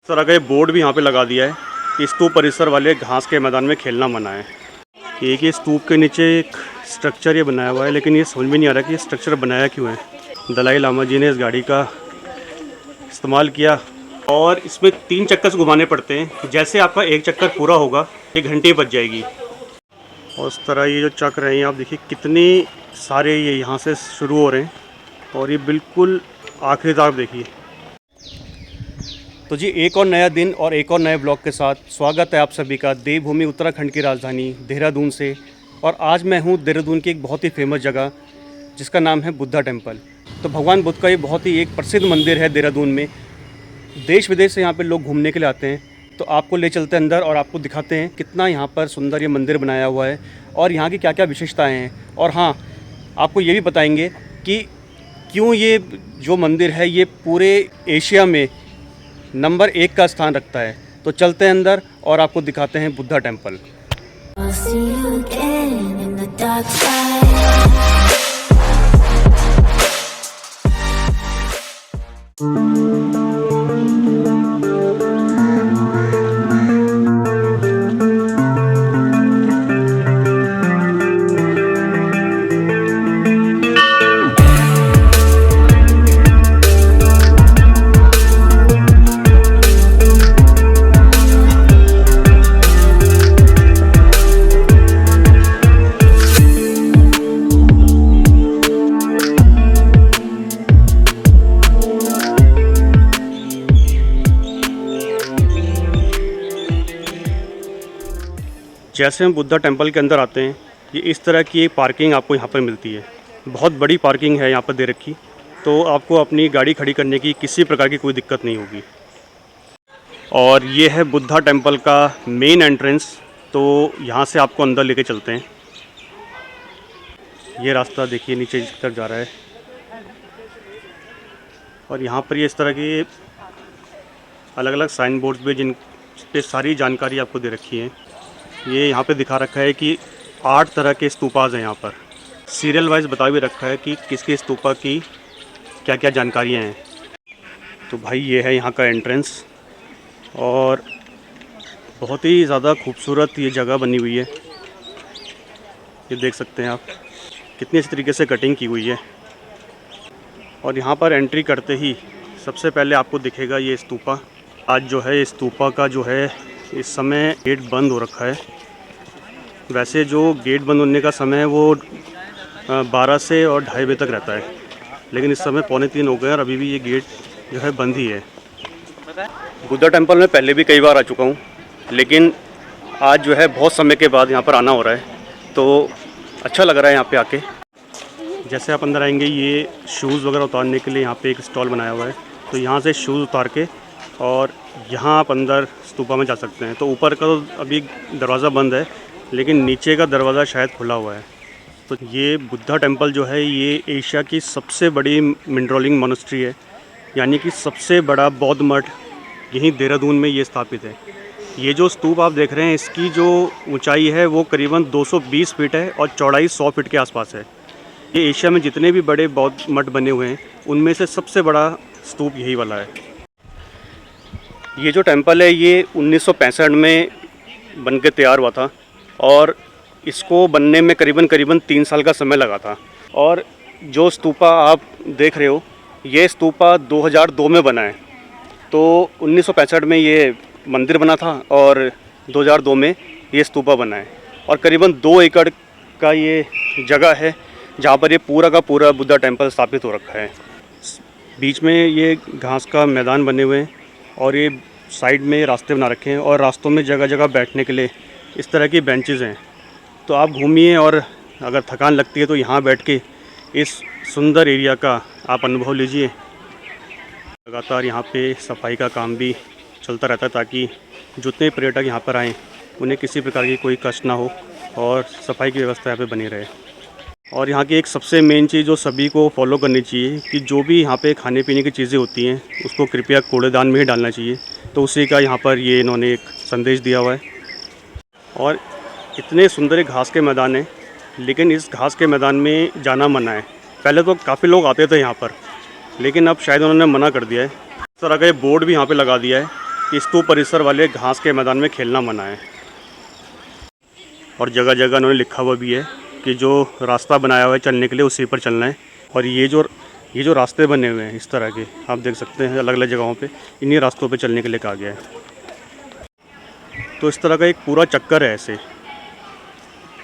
इस तरह का ये बोर्ड भी यहाँ पे लगा दिया है कि स्तूप परिसर वाले घास के मैदान में खेलना मना है। एक ये स्तूप के नीचे एक स्ट्रक्चर ये बनाया हुआ है, लेकिन ये समझ में नहीं आ रहा कि ये स्ट्रक्चर बनाया क्यों है। दलाई लामा जी ने इस गाड़ी का इस्तेमाल किया और इसमें 3 चक्कर घुमाने पड़ते हैं। जैसे आपका एक चक्कर पूरा होगा 1 घंटे बच जाएगी। और इस तरह ये जो चक्र हैं आप देखिए कितने सारे ये यहाँ से शुरू हो रहे हैं और ये बिल्कुल आखिरी तक देखिए। तो जी एक और नया दिन और एक और नए ब्लॉग के साथ स्वागत है आप सभी का देवभूमि उत्तराखंड की राजधानी देहरादून से। और आज मैं हूँ देहरादून की एक बहुत ही फेमस जगह जिसका नाम है बुद्धा टेम्पल। तो भगवान बुद्ध का ये बहुत ही एक प्रसिद्ध मंदिर है देहरादून में। देश विदेश से यहाँ पे लोग घूमने के लिए आते हैं। तो आपको ले चलते हैं अंदर और आपको दिखाते हैं कितना यहाँ पर सुंदर ये मंदिर बनाया हुआ है और यहाँ की क्या क्या विशेषताएँ हैं। और हाँ, आपको ये भी बताएंगे कि क्यों ये जो मंदिर है ये पूरे एशिया में नंबर 1 का स्थान रखता है। तो चलते हैं अंदर और आपको दिखाते हैं बुद्धा टेम्पल। जैसे हम बुद्धा टेम्पल के अंदर आते हैं ये इस तरह की एक पार्किंग आपको यहाँ पर मिलती है। बहुत बड़ी पार्किंग है यहाँ पर दे रखी, तो आपको अपनी गाड़ी खड़ी करने की किसी प्रकार की कोई दिक्कत नहीं होगी। और ये है बुद्धा टेम्पल का मेन एंट्रेंस। तो यहाँ से आपको अंदर लेके चलते हैं। ये रास्ता देखिए नीचे की तरफ जा रहा है और यहाँ पर ये इस तरह के अलग अलग साइन बोर्ड्स भी जिन पे सारी जानकारी आपको दे रखी है। ये यहाँ पे दिखा रखा है कि 8 तरह के स्तूपाज हैं यहाँ पर। सीरियल वाइज बता भी रखा है कि किसके स्तूपा की क्या क्या जानकारियाँ हैं। तो भाई ये है यहाँ का एंट्रेंस और बहुत ही ज़्यादा खूबसूरत ये जगह बनी हुई है। ये देख सकते हैं आप कितनी अच्छी तरीके से कटिंग की हुई है। और यहाँ पर एंट्री करते ही सबसे पहले आपको दिखेगा ये स्तूपा। आज जो है स्तूपा का जो है इस समय गेट बंद हो रखा है। वैसे जो गेट बंद होने का समय है वो 12 से और 2:30 बजे तक रहता है, लेकिन इस समय 2:45 हो गए और अभी भी ये गेट जो है बंद ही है। बुद्धा टेम्पल में पहले भी कई बार आ चुका हूँ, लेकिन आज जो है बहुत समय के बाद यहाँ पर आना हो रहा है, तो अच्छा लग रहा है यहाँ पे आके। जैसे आप अंदर आएंगे ये शूज़ वगैरह उतारने के लिए यहाँ पे एक स्टॉल बनाया हुआ है। तो यहाँ से शूज़ उतार के और यहाँ आप अंदर स्तूपा में जा सकते हैं। तो ऊपर का तो अभी दरवाज़ा बंद है, लेकिन नीचे का दरवाज़ा शायद खुला हुआ है। तो ये बुद्धा टेम्पल जो है ये एशिया की सबसे बड़ी मिनरलिंग मोनेस्ट्री है, यानी कि सबसे बड़ा बौद्ध मठ यहीं देहरादून में ये स्थापित है। ये जो स्तूप आप देख रहे हैं इसकी जो ऊंचाई है वो करीबन 220 फीट है और चौड़ाई 100 फीट के आसपास है। ये एशिया में जितने भी बड़े बौद्ध मठ बने हुए हैं उनमें से सबसे बड़ा स्तूप यही वाला है। ये जो टेम्पल है ये 1965 में बन के तैयार हुआ था और इसको बनने में करीबन 3 साल का समय लगा था। और जो स्तूपा आप देख रहे हो ये स्तूपा 2002 में बना है। तो 1965 में ये मंदिर बना था और 2002 में ये स्तूपा बना है। और करीबन 2 एकड़ का ये जगह है जहाँ पर ये पूरा का पूरा बुद्धा टेम्पल स्थापित हो रखा है। बीच में ये घास का मैदान बने हुए हैं और ये साइड में रास्ते बना रखे हैं और रास्तों में जगह जगह बैठने के लिए इस तरह की बेंचेस हैं। तो आप घूमिए और अगर थकान लगती है तो यहाँ बैठ के इस सुंदर एरिया का आप अनुभव लीजिए। लगातार यहाँ पे सफाई का काम भी चलता रहता है ताकि जितने पर्यटक यहाँ पर आएँ उन्हें किसी प्रकार की कोई कष्ट ना हो और सफाई की व्यवस्था यहाँ पे बनी रहे। और यहाँ की एक सबसे मेन चीज़ जो सभी को फॉलो करनी चाहिए कि जो भी यहाँ पे खाने पीने की चीज़ें होती हैं उसको कृपया कूड़ेदान में ही डालना चाहिए। तो उसी का यहाँ पर ये इन्होंने एक संदेश दिया हुआ है। और इतने सुंदर घास के मैदान हैं, लेकिन इस घास के मैदान में जाना मना है। पहले तो काफ़ी लोग आते थे यहाँ पर, लेकिन अब शायद उन्होंने मना कर दिया है। इस तरह का ये बोर्ड भी यहाँ पे लगा दिया है कि स्तूप परिसर वाले घास के मैदान में खेलना मना है। और जगह जगह उन्होंने लिखा हुआ भी है कि जो रास्ता बनाया हुआ है चलने के लिए उसी पर चलना है। और ये जो रास्ते बने हुए हैं इस तरह के, आप देख सकते हैं अलग अलग जगहों पे इन्हीं रास्तों पे चलने के लिए कहा गया है। तो इस तरह का एक पूरा चक्कर है ऐसे।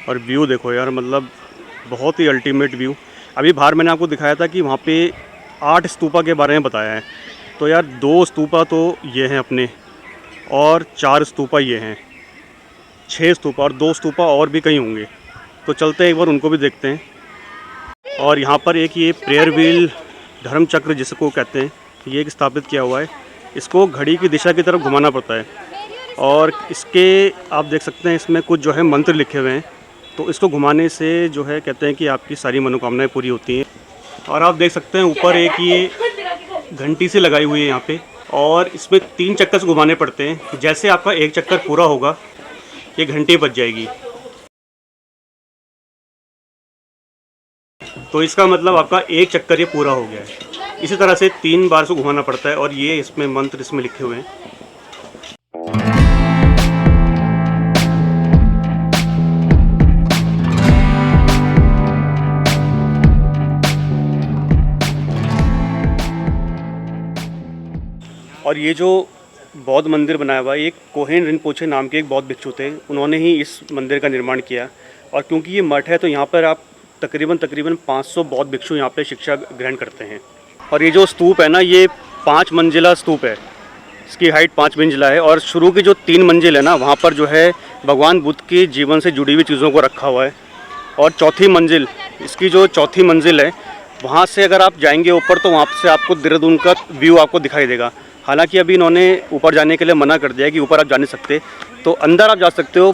और व्यू देखो यार, मतलब बहुत ही अल्टीमेट व्यू। अभी बाहर मैंने आपको दिखाया था कि वहाँ पे 8 स्तूपा के बारे में बताया है। तो यार 2 स्तूपा तो ये हैं अपने, और 4 स्तूपा ये हैं, 6 स्तूपा, और 2 स्तूपा और भी कहीं होंगे। तो चलते हैं एक बार उनको भी देखते हैं। और यहाँ पर एक ये प्रेयर व्हील धर्म चक्र जिसको कहते हैं, ये एक स्थापित किया हुआ है। इसको घड़ी की दिशा की तरफ घुमाना पड़ता है। और इसके आप देख सकते हैं इसमें कुछ जो है मंत्र लिखे हुए हैं। तो इसको घुमाने से जो है कहते हैं कि आपकी सारी मनोकामनाएं पूरी होती हैं। और आप देख सकते हैं ऊपर एक ये घंटी सी लगाई हुई है यहाँ पे, और इसमें 3 चक्कर से घुमाने पड़ते हैं। जैसे आपका एक चक्कर पूरा होगा ये घंटी बज जाएगी। तो इसका मतलब आपका एक चक्कर ये पूरा हो गया है। इसी तरह से 3 बार से घुमाना पड़ता है। और ये इसमें मंत्र इसमें लिखे हुए हैं। और ये जो बौद्ध मंदिर बनाया हुआ है, एक कोहेन रिनपोचे नाम के एक बौद्ध भिक्षु थे, उन्होंने ही इस मंदिर का निर्माण किया। और क्योंकि ये मठ है तो यहाँ पर आप तकरीबन 500 बौद्ध भिक्षु यहाँ पे शिक्षा ग्रहण करते हैं। और ये जो स्तूप है ना, ये 5 मंजिला स्तूप है। इसकी हाइट 5 मंजिला है। और शुरू की जो 3 मंजिल है ना, वहाँ पर जो है भगवान बुद्ध के जीवन से जुड़ी हुई चीज़ों को रखा हुआ है। और चौथी मंजिल, इसकी जो चौथी मंजिल है, वहाँ से अगर आप जाएंगे ऊपर तो वहाँ से आपको देहरादून का व्यू आपको दिखाई देगा। हालांकि अभी इन्होंने ऊपर जाने के लिए मना कर दिया है कि ऊपर आप जा नहीं सकते। तो अंदर आप जा सकते हो।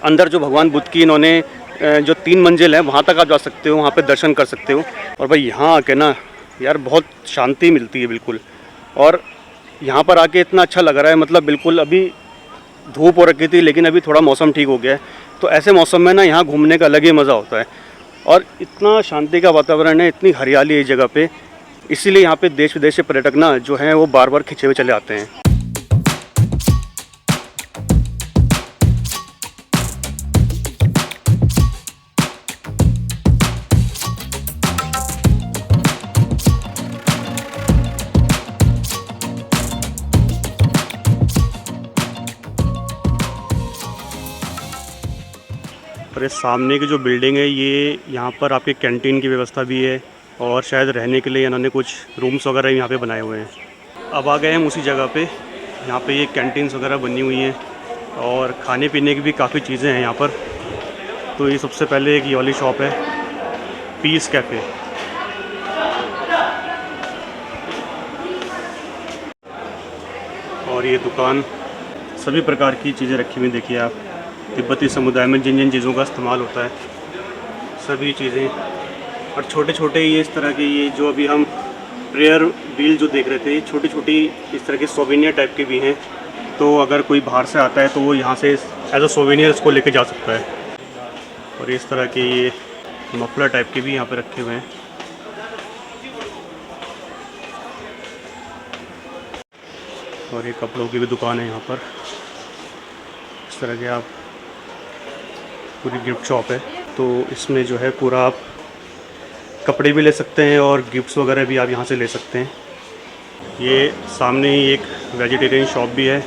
अंदर जो भगवान बुद्ध की इन्होंने जो 3 मंजिल है वहाँ तक आप जा सकते हो, वहाँ पे दर्शन कर सकते हो। और भाई यहाँ आके ना यार बहुत शांति मिलती है बिल्कुल। और यहाँ पर आके इतना अच्छा लग रहा है, मतलब बिल्कुल अभी धूप हो रखी थी लेकिन अभी थोड़ा मौसम ठीक हो गया है। तो ऐसे मौसम में ना यहाँ घूमने का अलग ही मज़ा होता है। और इतना शांति का वातावरण है, इतनी हरियाली है इस जगह पे, इसीलिए यहाँ पे देश विदेश से पर्यटक ना जो हैं वो बार बार खिंचे हुए चले आते हैं। और ये सामने की जो बिल्डिंग है, ये यहाँ पर आपके कैंटीन की व्यवस्था भी है। और शायद रहने के लिए इन्होंने कुछ रूम्स वगैरह यहाँ पे बनाए हुए हैं। अब आ गए हम उसी जगह पे, यहाँ पे ये कैंटीन्स वगैरह बनी हुई हैं और खाने पीने की भी काफ़ी चीज़ें हैं यहाँ पर। तो ये सबसे पहले एक ये वाली शॉप है, पीस कैफ़े। और ये दुकान सभी प्रकार की चीज़ें रखी हुई, देखिए आप। तिब्बती समुदाय में जिन जिन चीज़ों का इस्तेमाल होता है सभी चीज़ें। और छोटे छोटे ये इस तरह के, ये जो अभी हम प्रेयर व्हील जो देख रहे थे, छोटी छोटी इस तरह के सोवेनियर टाइप के भी हैं। तो अगर कोई बाहर से आता है तो वो यहाँ से एज अ सोवेनियर इसको लेके जा सकता है। और इस तरह के ये मफलर टाइप के भी यहाँ पे रखे हुए हैं। और ये कपड़ों की भी दुकान है यहाँ पर। इस तरह के आप पूरी गिफ्ट शॉप है। तो इसमें जो है पूरा आप कपड़े भी ले सकते हैं और गिफ्ट्स वगैरह भी आप यहाँ से ले सकते हैं। ये सामने ही एक वेजिटेरियन शॉप भी है,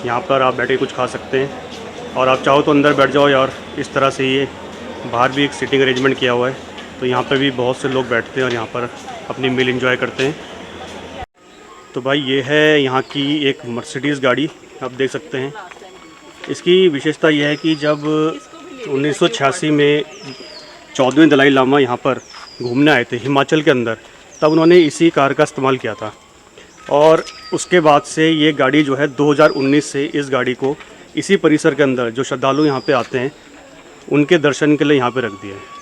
यहाँ पर आप बैठ के कुछ खा सकते हैं। और आप चाहो तो अंदर बैठ जाओ यार। इस तरह से ये बाहर भी एक सीटिंग अरेंजमेंट किया हुआ है, तो यहाँ पर भी बहुत से लोग बैठते हैं और यहाँ पर अपनी मील एंजॉय करते हैं। तो भाई ये है यहाँ की एक मर्सिडीज़ गाड़ी, आप देख सकते हैं। इसकी विशेषता यह है कि जब 1986 में 14वें दलाई लामा यहाँ पर घूमने आए थे हिमाचल के अंदर, तब उन्होंने इसी कार का इस्तेमाल किया था। और उसके बाद से ये गाड़ी जो है 2019 से इस गाड़ी को इसी परिसर के अंदर जो श्रद्धालु यहाँ पे आते हैं उनके दर्शन के लिए यहाँ पे रख दिया है।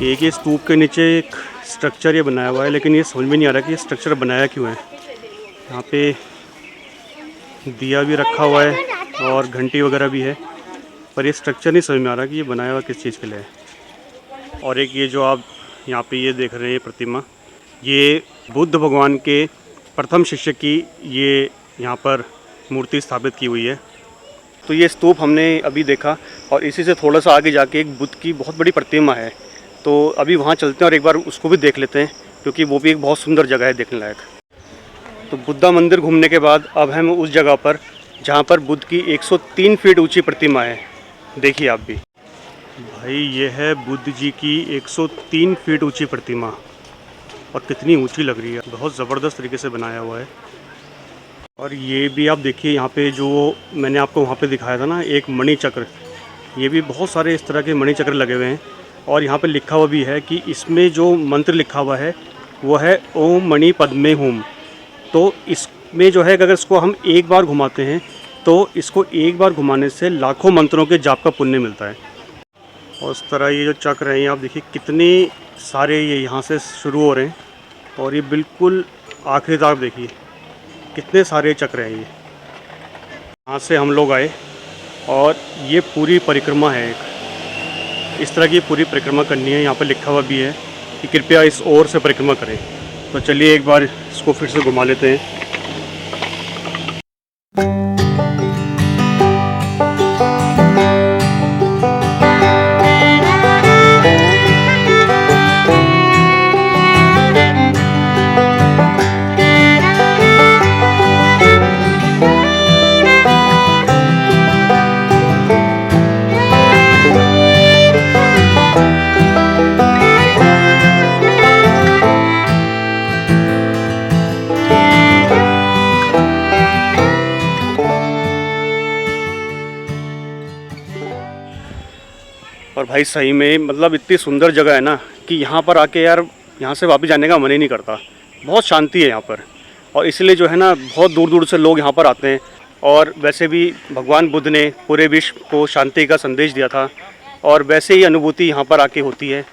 एक ये स्तूप के नीचे एक स्ट्रक्चर ये बनाया हुआ है, लेकिन ये समझ में नहीं आ रहा कि ये स्ट्रक्चर बनाया क्यों है। यहाँ पे दिया भी रखा हुआ है और घंटी वगैरह भी है, पर ये स्ट्रक्चर नहीं समझ में आ रहा कि ये बनाया हुआ किस चीज़ के लिए है। और एक ये जो आप यहाँ पे ये देख रहे हैं प्रतिमा, ये बुद्ध भगवान के प्रथम शिष्य की ये यहाँ पर मूर्ति स्थापित की हुई है। तो ये स्तूप हमने अभी देखा और इसी से थोड़ा सा आगे जाके एक बुद्ध की बहुत बड़ी प्रतिमा है, तो अभी वहाँ चलते हैं और एक बार उसको भी देख लेते हैं, क्योंकि वो भी एक बहुत सुंदर जगह है देखने लायक। तो बुद्धा मंदिर घूमने के बाद अब हम उस जगह पर जहाँ पर बुद्ध की 103 फीट ऊंची प्रतिमा है। देखिए आप भी भाई, ये है बुद्ध जी की 103 फीट ऊंची प्रतिमा और कितनी ऊंची लग रही है, बहुत ज़बरदस्त तरीके से बनाया हुआ है। और ये भी आप देखिए, यहाँ पे जो मैंने आपको वहाँ पे दिखाया था ना एक मणि चक्र, ये भी बहुत सारे इस तरह के मणि चक्र लगे हुए हैं। और यहाँ पे लिखा हुआ भी है कि इसमें जो मंत्र लिखा हुआ है वो है ओम मणि पद्मे हुम। तो इसमें जो है, अगर इसको हम एक बार घुमाते हैं तो इसको एक बार घुमाने से लाखों मंत्रों के जाप का पुण्य मिलता है। और इस तरह ये जो चक्र हैं आप देखिए कितने सारे ये यहाँ से शुरू हो रहे हैं और ये बिल्कुल आखिरी तक देखिए कितने सारे चक्र हैं। ये यहाँ से हम लोग आए और ये पूरी परिक्रमा है, एक इस तरह की पूरी परिक्रमा करनी है। यहाँ पर लिखा हुआ भी है कि कृपया इस ओर से परिक्रमा करें। तो चलिए एक बार इसको फिर से घुमा लेते हैं। और भाई सही में मतलब इतनी सुंदर जगह है ना कि यहाँ पर आके यार यहाँ से वापस जाने का मन ही नहीं करता। बहुत शांति है यहाँ पर और इसलिए जो है ना बहुत दूर दूर से लोग यहाँ पर आते हैं। और वैसे भी भगवान बुद्ध ने पूरे विश्व को शांति का संदेश दिया था और वैसे ही अनुभूति यहाँ पर आके होती है।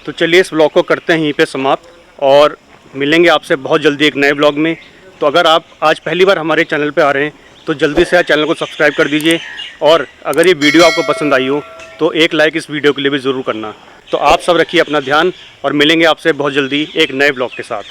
तो चलिए इस ब्लॉग को करते हैं यहीं पे समाप्त और मिलेंगे आपसे बहुत जल्दी एक नए ब्लॉग में। तो अगर आप आज पहली बार हमारे चैनल पे आ रहे हैं तो जल्दी से चैनल को सब्सक्राइब कर दीजिए और अगर ये वीडियो आपको पसंद आई हो तो एक लाइक इस वीडियो के लिए भी ज़रूर करना। तो आप सब रखिए अपना ध्यान और मिलेंगे आपसे बहुत जल्दी एक नए ब्लॉग के साथ।